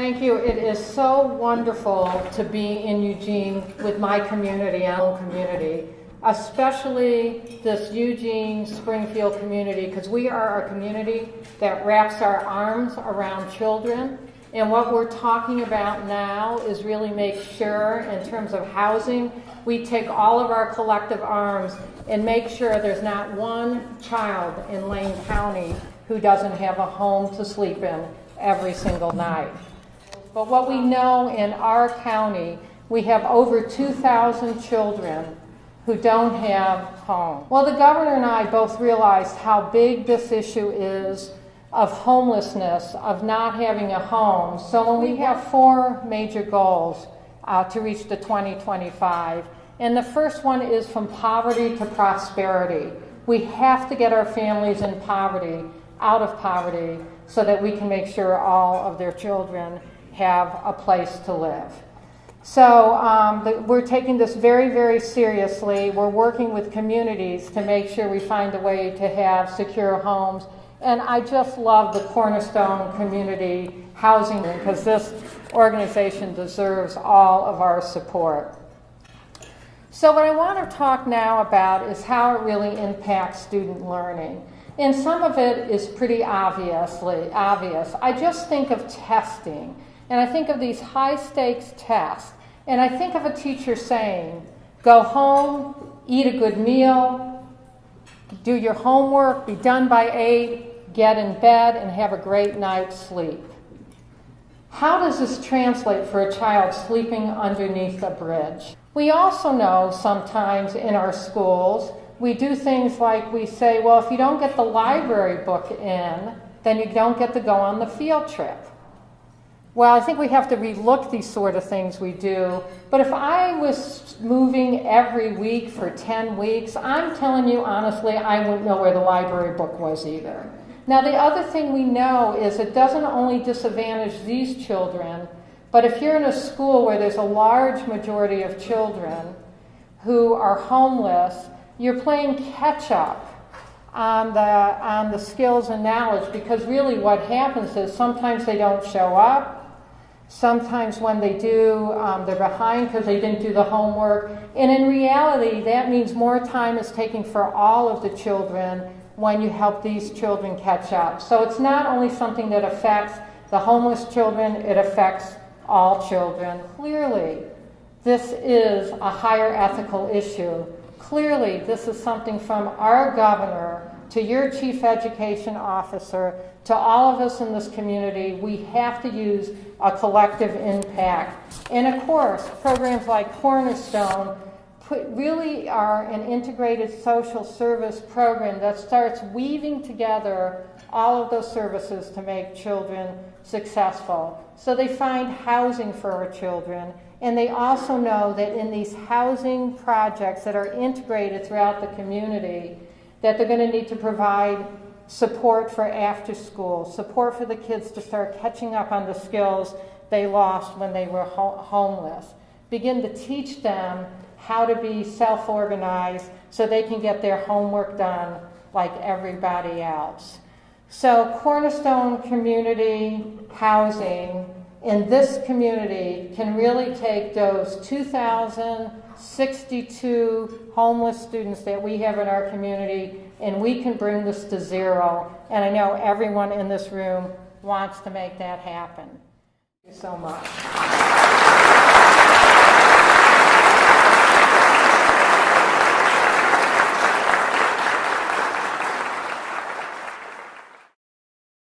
Thank you. It is so wonderful to be in Eugene with my community, our own community, especially this Eugene Springfield community, because we are a community that wraps our arms around children. And what we're talking about now is really make sure, in terms of housing, we take all of our collective arms and make sure there's not one child in Lane County who doesn't have a home to sleep in every single night. But what we know in our county, we have over 2,000 children who don't have homes. Well, the governor and I both realized how big this issue is of homelessness, of not having a home. So when we have 4 major goals to reach the 2025, and the first one is from poverty to prosperity. We have to get our families in poverty, out of poverty, so that we can make sure all of their children have a place to live. So we're taking this very, very seriously. We're working with communities to make sure we find a way to have secure homes. And I just love the Cornerstone Community Housing, because this organization deserves all of our support. So what I want to talk now about is how it really impacts student learning. And some of it is pretty obvious. I just think of testing. And I think of these high-stakes tests, and I think of a teacher saying, go home, eat a good meal, do your homework, be done by 8, get in bed, and have a great night's sleep. How does this translate for a child sleeping underneath a bridge? We also know sometimes in our schools, we do things like we say, well, if you don't get the library book in, then you don't get to go on the field trip. Well, I think we have to relook these sort of things we do. But if I was moving every week for 10 weeks, I'm telling you honestly, I wouldn't know where the library book was either. Now, the other thing we know is it doesn't only disadvantage these children, but if you're in a school where there's a large majority of children who are homeless, you're playing catch up on the skills and knowledge, because really what happens is sometimes they don't show up. Sometimes when they do, they're behind because they didn't do the homework. And in reality, that means more time is taken for all of the children when you help these children catch up. So it's not only something that affects the homeless children, it affects all children. Clearly, this is a higher ethical issue. Clearly, this is something from our governor to your chief education officer, to all of us in this community. We have to use a collective impact. And of course, programs like Cornerstone really are an integrated social service program that starts weaving together all of those services to make children successful. So they find housing for our children, and they also know that in these housing projects that are integrated throughout the community, that they're going to need to provide support for after school, support for the kids to start catching up on the skills they lost when they were homeless. Begin to teach them how to be self-organized so they can get their homework done like everybody else. So Cornerstone Community Housing in this community can really take those 2,062 homeless students that we have in our community, and we can bring this to 0. And I know everyone in this room wants to make that happen. Thank you so much.